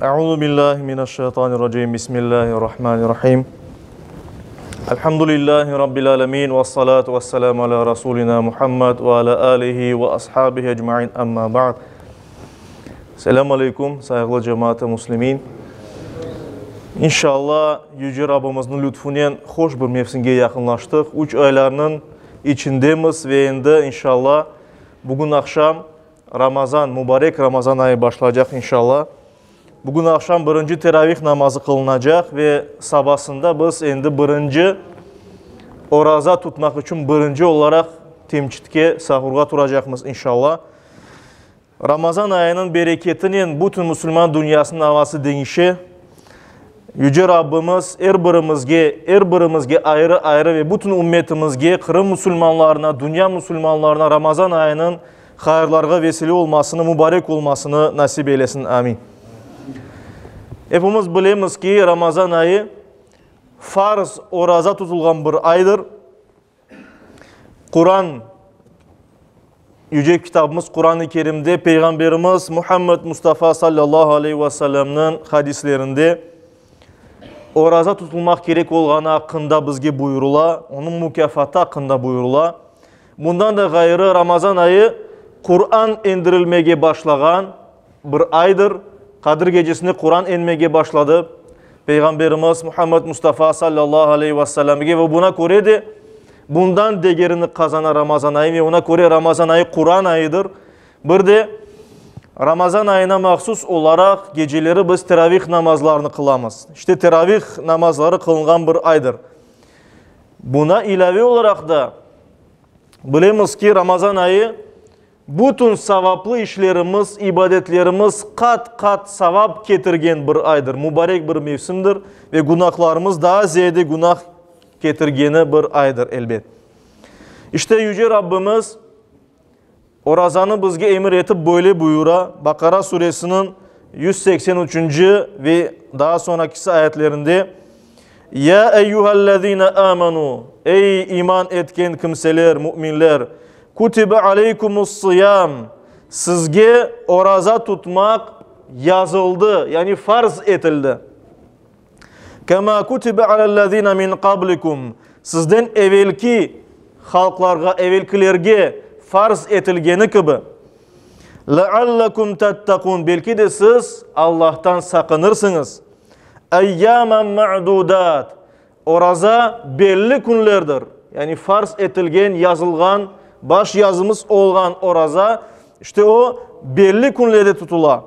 Euzu billahi mineşşeytanirracim. Bismillahirrahmanirrahim. Elhamdülillahi rabbil alamin ve salatu vesselamu ala rasulina Muhammed ve ala alihi ve ashabihi ecmaîn. Amma ba'd. Selamun aleyküm saygılı cemaat-i muslimin. İnşallah Yüce Rabbimizin lütfunuyla hoş bir mevsimge yakınlaştık. 3 aylarının içindemiz ve endi inşallah bugün akşam Ramazan, mübarek Ramazan ayı başlayacak inşallah. Bugün akşam birinci teravih namazı kılınacak ve sabahında biz endi birinci oraza tutmak için birinci olarak temçitke sahurga duracakmız inşallah. Ramazan ayının bereketinin bütün Müslüman dünyasının havası değişi. Yüce Rabbimiz her birimizge ayrı ayrı ve bütün ümmetimizge, Kırım Müslümanlarına, dünya Müslümanlarına Ramazan ayının hayırlarga vesile olmasını, mübarek olmasını nasip eylesin. Amin. Hepimiz bilemiz ki Ramazan ayı farz oraza tutulgan bir aydır. Kur'an, Yüce kitabımız Kur'an-ı Kerim'de Peygamberimiz Muhammed Mustafa sallallahu aleyhi ve sellem'nin hadislerinde oraza tutulmak gerek olğanı hakkında bizge buyurula, onun mükafatı hakkında buyurula. Bundan da gayrı Ramazan ayı Kur'an indirilmeye başlayan bir aydır. Kadir gecesinde Kur'an inmeye başladı. Peygamberimiz Muhammed Mustafa sallallahu aleyhi ve sellem'e ve buna göre de bundan değerini kazanan Ramazan ayı ve ona göre Ramazan ayı Kur'an ayıdır. Bir de Ramazan ayına mahsus olarak geceleri biz teravih namazlarını kılamız. İşte teravih namazları kılınan bir aydır. Buna ilave olarak da bilemiz ki Ramazan ayı bütün savaplı işlerimiz, ibadetlerimiz kat kat savap getirgen bir aydır. Mübarek bir mevsimdir ve günahlarımız daha ziyade günah getirgeni bir aydır elbet. İşte Yüce Rabbimiz orazanı bizge emir etip böyle buyura. Bakara suresinin 183. ve daha sonraki ayetlerinde Ya eyyühellezine amenu, ey iman etken kimseler, müminler, kutibe aleykumus-siyam, sizge oraza tutmak yazıldı, yani farz etildi. Kema kutibe alellezine min qablikum, sizden evvelki halklarga, evvelkilerge farz etilgeni gibi. Leallekum tettakun, belki de siz Allah'tan sakınırsınız. Eyyamen ma'dudat, oraza belli günlerdir. Yani farz etilgen, yazılgan, baş yazımız olgan oraza, işte o belli günlerde tutula.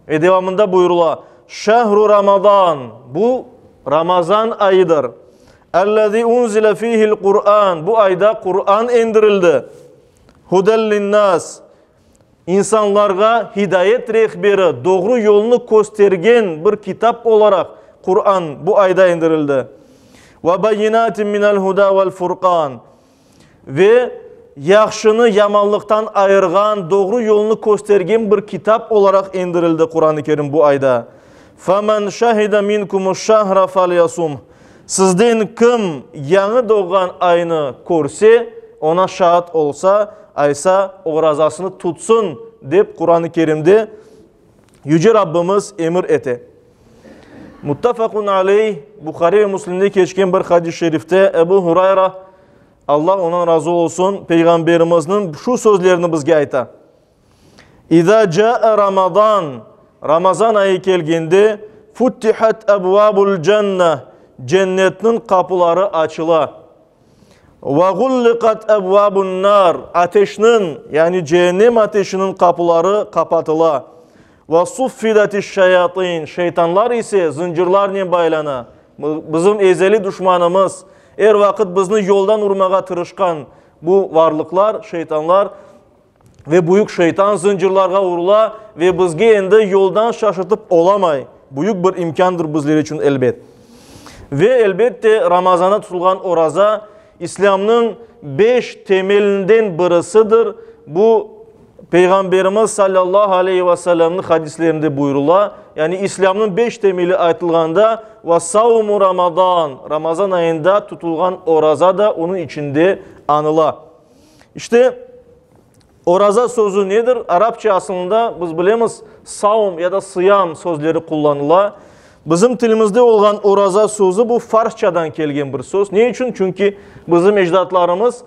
Ve devamında buyurula. Şehru Ramazan, bu Ramazan ayıdır. Ellezî unzile fîhil Kur'an, bu ayda Kur'an indirildi. Hudellin-nas, insanlarga hidayet rehberi, doğru yolunu göstergen bir kitap olarak Kur'an bu ayda indirildi. Ve bayinatin minel huda vel furqan, ve yaxşını yamanlıktan ayırgan, doğru yolunu göstergen bir kitap olarak indirildi Kur'an-ı Kerim bu ayda. فَمَنْ شَهِدَ مِنْكُمُ الشَّهْرَ فَلْيَصُمْ, sizden kim yanı doğan ayını görse, ona şahit olsa, aysa orazasını tutsun deyip Kur'an-ı Kerim'de Yüce Rabbimiz emir eti. Muttafakun aleyh, Bukhari ve Müslim'de geçen bir hadis-i şerifte Ebu Hurayra, Allah ondan razı olsun, Peygamberimizin şu sözlerini bizge ayta. İza ca'e Ramazan, Ramazan ayı gelgende futtihat ebvabul cenneh, cennetin kapıları açıla. Ve gullikat ebvabun nar, ateşinin, yani cehennem ateşinin kapıları kapatıla. Ve suffidatiş şeyatin, şeytanlar ise zincirlerle baylana. Bizim ezeli düşmanımız, her vakit bizni yoldan urmağa tırışkan bu varlıklar, şeytanlar ve büyük şeytan zincirlarga urula ve bizge endi yoldan şaşırtıp olamay. Büyük bir imkandır bizler için elbet. Ve elbette Ramazan'a tutulgan oraza İslam'ın 5 temelinden birisidir. Bu Peygamberimiz sallallahu aleyhi ve sellem'in hadislerinde buyurula. Yani İslam'ın 5 temeli aytılganda ve savmu Ramazan, Ramazan ayında tutulgan oraza da onun içinde anıla. İşte Oraza sözü nedir? Arapça aslında biz bilemiz savm ya da sıyam sözleri kullanıla. Bizim tilimizde olan oraza sözü bu Farsçadan kelgen bir söz. Ne için? Çünkü bizim ecdatlarımız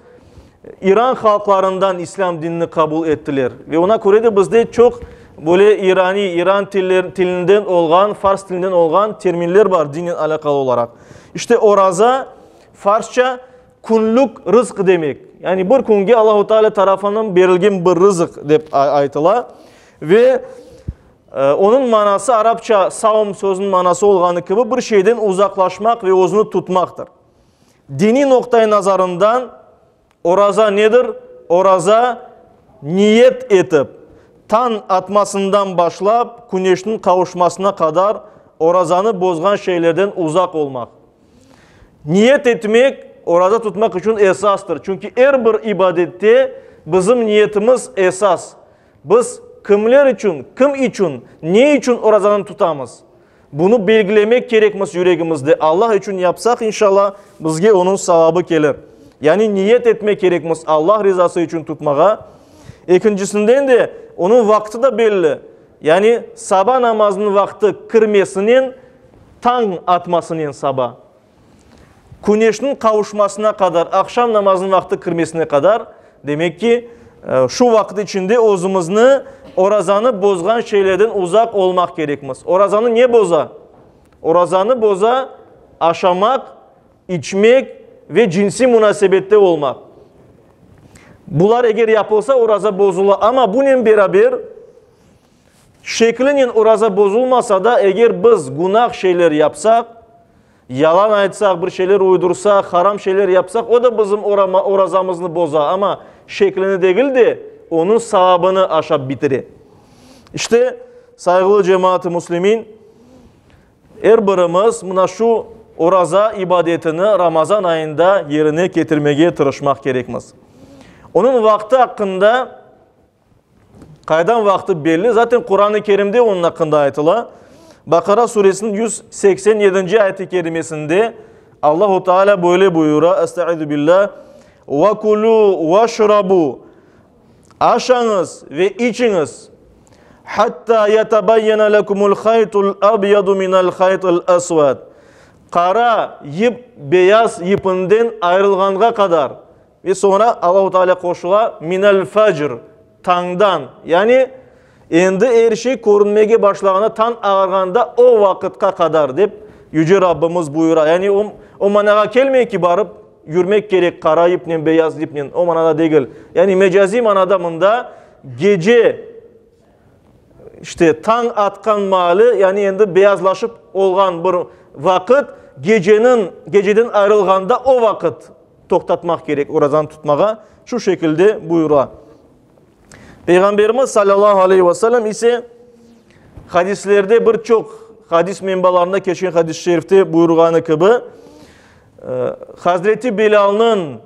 İran halklarından İslam dinini kabul ettiler. Ve ona göre de bizde çok böyle İran tilinden olan, Fars tilinden olan terminler var dinin alakalı olarak. İşte oraza Farsça kunluk rızk demek. Yani bir kunge Allah-u Teala tarafından verilgen bir rızık deyip aytıla. Ve onun manası Arapça savm sözünün manası olganı gibi bir şeyden uzaklaşmak ve özünü tutmaktır. Dini noktayı nazarından oraza nedir? Oraza niyet etip tan atmasından başlap güneşin kavuşmasına kadar orazanı bozgan şeylerden uzak olmak. Niyet etmek oraza tutmak için esastır. Çünkü her bir ibadette bizim niyetimiz esas. Biz kimler için, kim için, ne için orazanı tutamız? Bunu belgilemek gerekmez yüreğimizde. Allah için yapsak inşallah bizge onun savabı gelir. Yani niyet etmek gerekmez Allah rızası için tutmağa. İkincisinden de onun vakti de belli. Yani sabah namazının vakti kırmesinin tan atmasının sabah. Güneşin kavuşmasına kadar, akşam namazının vakti kırmesine kadar demek ki şu vakit içinde özümüzü orazanı bozgan şeylerden uzak olmak gerekmez. Orazanı niye boza? Orazanı boza aşamak, içmek ve cinsi münasebette olmak. Bunlar eğer yapılsa oraza bozulur. Ama bunun beraber şeklinin oraza bozulmasa da eğer biz günah şeyler yapsak, yalan aytsak, bir şeyler uydursak, haram şeyler yapsak o da bizim orazamızı bozar. Ama şeklini değil de onun savabını aşağı bitirir. İşte saygılı cemaat-i muslimin her birimiz buna şu oraza ibadetini Ramazan ayında yerine getirmeye tırışmak gerekmez. Onun vakti hakkında kaydan vakti belli. Zaten Kur'an-ı Kerim'de onun hakkında ayıtıla. Bakara suresinin 187. ayet-i kerimesinde Allah-u Teala böyle buyuruyor. Estaizu billah. وَكُلُوا وَشْرَبُوا Aşanız ve içiniz. Hatta yetabayyana lekumul khaytul abyadu minel khaytul aswad. Kara yip beyaz yipinden ayrılğanğa kadar. Ve sonra Allah-u Teala koşula minel fajr tangdan. Yani endi her şey görünmeye başlağına tan ağırganda o vakitka kadar deyip Yüce Rabbimiz buyura. Yani o managa gelmeyi ki barıp yürümek gerek kara iple beyaz iple o manada değil. Yani mecazi manada bunda gece işte tan atkan malı yani endi beyazlaşıp olgan bir vakit geceden ayrılganda o vakit toktatmak gerek orazan tutmağa şu şekilde buyura. Peygamberimiz sallallahu aleyhi ve sellem ise hadislerde birçok hadis menbalarında geçen hadis-i şerifte buyurganı gibi Hazreti Bilal'ın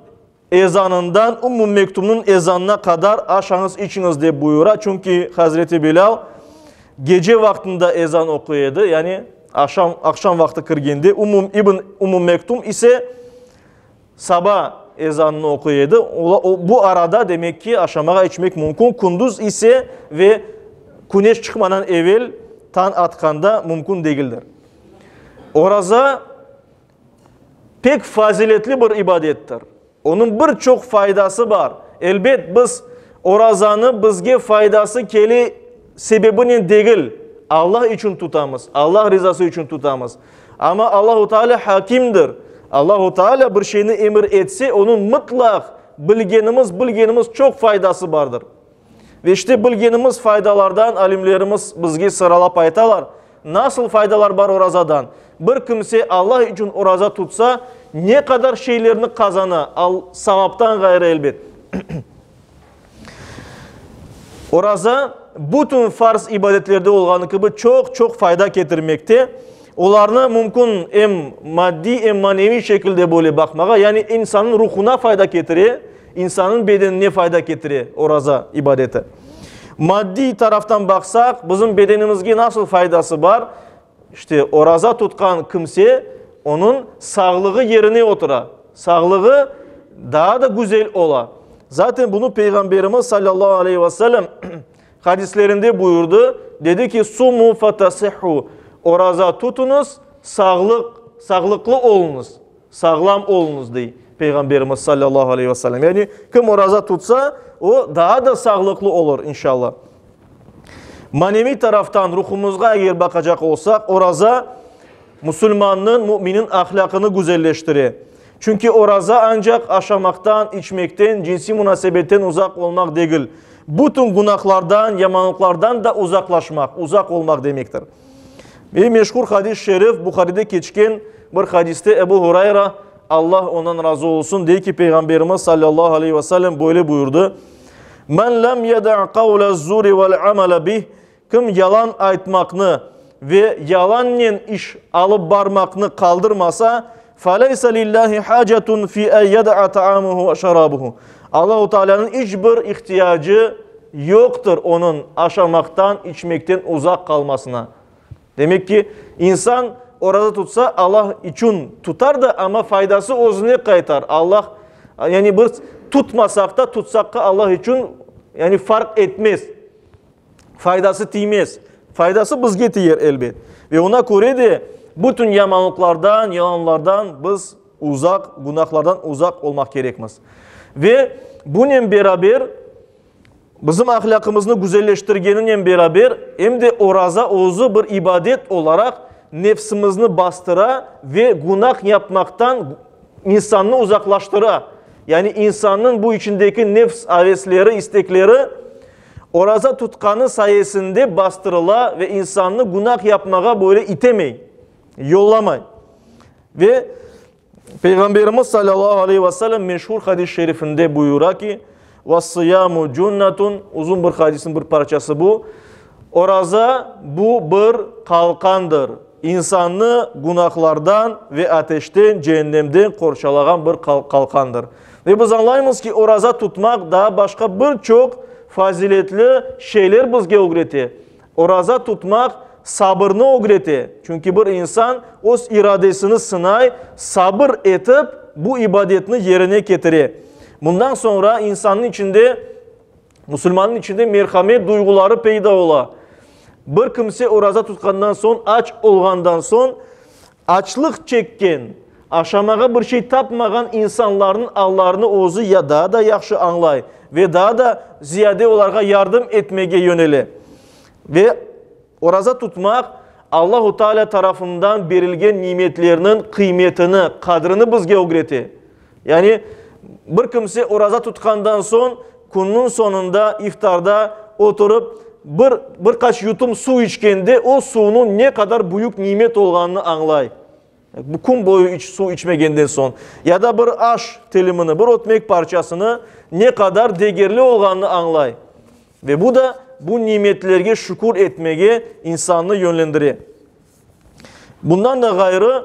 ezanından Ummu Mektum'un ezanına kadar aşağınız içiniz diye buyura. Çünkü Hazreti Bilal gece vaktinde ezan okuyordu. Yani akşam vakti kırgindi. Ummu Mektum ise sabah ezanını okuyordu. Bu arada demek ki aşamağa içmek mümkün. Kunduz ise ve güneş çıkmadan evvel tan atkanda mümkün değildir. Oraza pek faziletli bir ibadettir. Onun birçok faydası var. Elbet biz orazanı bizge faydası keli sebebinin değil. Allah için tutamız. Allah rızası için tutamız. Ama Allah-u Teala hakimdir. Allah-u Teala bir şeyini emir etse onun mutlak bilgenimiz çok faydası vardır. Ve işte bilgenimiz faydalardan alimlerimiz bizge sıralap aytalar. Nasıl faydalar var orazadan? Bir kimse Allah için oraza tutsa ne kadar şeylerini kazana savaptan gayrı elbet. Oraza bütün farz ibadetlerde olganı gibi çok fayda getirmekte. Onlarına mümkün hem maddi hem manevi şekilde böyle bakmağa yani insanın ruhuna fayda getirir, insanın bedenine fayda getirir oraza ibadeti. Maddi taraftan baksak bizim bedenimizge nasıl faydası var? İşte oraza tutkan kimse onun sağlığı yerine otura. Sağlığı daha da güzel ola. Zaten bunu Peygamberimiz sallallahu aleyhi ve sellem hadislerinde buyurdu. Dedi ki sumu fatasihhu. Oruza tutunuz, sağlıklı olunuz. Sağlam olunuz diye Peygamberimiz sallallahu aleyhi ve sellem. Yani kim oruza tutsa o daha da sağlıklı olur inşallah. Manevi taraftan ruhumuzga eğer bakacak olsak oruza Müslümanın, müminin ahlakını güzelleştirir. Çünkü oruza ancak aşamaktan, içmekten, cinsi münasebetten uzak olmak değil. Bütün günahlardan, yamanlıklardan da uzaklaşmak, uzak olmak demektir. Bir meşhur hadis-i şerif, Bukhari'de geçken bir hadiste Ebu Hurayra, Allah ondan razı olsun, diyor ki Peygamberimiz sallallahu aleyhi ve sellem böyle buyurdu. Men lem yeda' kavle zuri vel amele bih. Kim yalan aytmakını ve yalanla iş alıp barmakını kaldırmasa فَلَيْسَ لِلّٰهِ حَاجَةٌ فِي اَنْ يَدَعَ طَعَامُهُ وَشَرَابُهُ. Allah-u Teala'nın hiçbir ihtiyacı yoktur onun aşamaktan, içmekten uzak kalmasına. Demek ki insan orada tutsa Allah için tutar da ama faydası özüne kaytar. Allah yani bir tutmasak da tutsak da Allah için yani fark etmez. Faydası değmez. Faydası bizge tiyir elbet. Ve ona göre de bütün yamanlıklardan, yalanlardan biz uzak, günahlardan uzak olmak gerekmez. Ve bununla beraber bizim ahlakımızı güzelleştirgeninle beraber hem de oruza özü bir ibadet olarak nefsimizni bastıra ve günah yapmaktan insanını uzaklaştıra. Yani insanın bu içindeki nefs hevesleri, istekleri oruza tutkanı sayesinde bastırıla ve insanını günah yapmaya böyle itemeyin, yollamayın. Ve Peygamberimiz sallallahu aleyhi ve sellem meşhur hadis-i şerifinde buyuruyor ki وَالصِّيَامُ cünnetun, uzun bir hadisin bir parçası bu. Oruza bu bir kalkandır. İnsanı günahlardan ve ateşten, cehennemden korşalayan bir kalkandır. Ve biz anlayımız ki oruza tutmak daha başka birçok faziletli şeyler bizge öğretir. Oruza tutmak sabırını öğretir. Çünkü bir insan öz iradesini sınay, sabır etip bu ibadetini yerine getirir. Bundan sonra insanın içinde, Müslümanın içinde merhamet duyguları peyda ola. Bir kimse oruza tutkandan son, aç olgandan son, açlık çekken, aşamağa bir şey tapmagan insanların Allah'ını özü ya daha da yaxşı anlay ve daha da ziyade onlara yardım etmeye yöneli. Ve oruza tutmak Allah-u Teala tarafından verilgen nimetlerinin kıymetini, kadrini bizge öğretir. Yani bir kimse oruza tutkandan son, kunun sonunda, iftarda oturup birkaç yutum su içkende o suyunun ne kadar büyük nimet olganını anlay. Bu kun boyu su içmegenden son. Ya da bir aş telimini, bir otmek parçasını ne kadar değerli olganını anlay. Ve bu da bu nimetlerge şükür etmeye insanını yönlendirir. Bundan da gayrı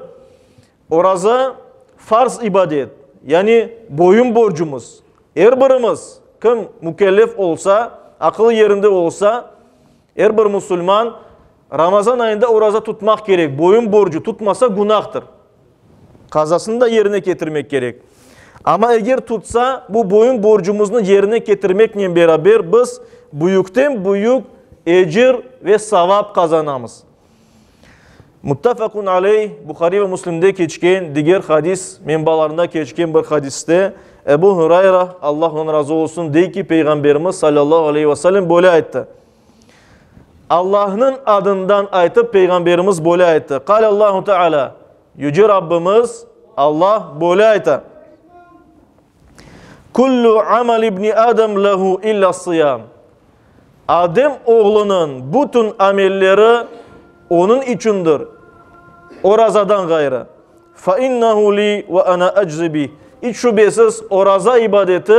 oruza farz ibadet. Yani boyun borcumuz. Her birimiz kim mükellef olsa, akıllı yerinde olsa, her bir Müslüman Ramazan ayında oruza tutmak gerek. Boyun borcu tutmasa günahtır. Kazasını da yerine getirmek gerek. Ama eğer tutsa bu boyun borcumuzu yerine getirmekle beraber biz büyükten büyük ecir ve savap kazanamız. Muttafakun aleyh, Bukhari ve Müslim'de geçken diğer hadis menbalarında geçken bir hadiste Ebu Hurayra, Allah ona razı olsun, deyip ki Peygamberimiz sallallahu aleyhi ve sellem böyle ayette. Allah'ın adından aytıp Peygamberimiz böyle ayette. Allahu Teala, Yüce Rabbimiz Allah böyle ayette. Kullu amal ibni Adem lehu illa siyam. Adem oğlunun bütün amelleri onun içindir. Orazadan gayrı. Fa innehu li ve ana eczibi. Hiç şüphesiz oraza ibadeti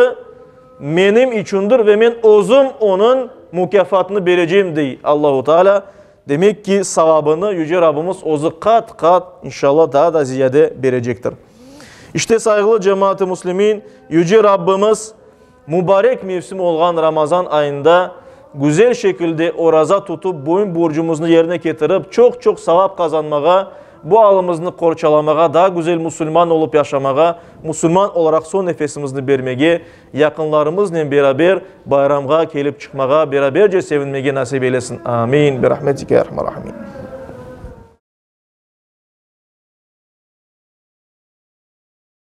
benim içindir ve ben özüm onun mükafatını vereceğim diye Allahu Teala. Demek ki savabını Yüce Rabbimiz özü kat kat inşallah daha da ziyade verecektir. İşte saygılı cemaat-i Müslümin, Yüce Rabbimiz mübarek mevsim olan Ramazan ayında güzel şekilde oraza tutup boyun borcumuzu yerine getirip çok çok sevap kazanmaya bu alımızını qorçalamağa, daha güzel Müslüman olup yaşamağa, Müslüman olarak son nefesimizni vermeye, yakınlarımızla beraber bayramğa gelip çıkmağa, beraberce sevinmeye nasip eylesin. Amin. Bi rahmetike ya Erhamer Rahimin.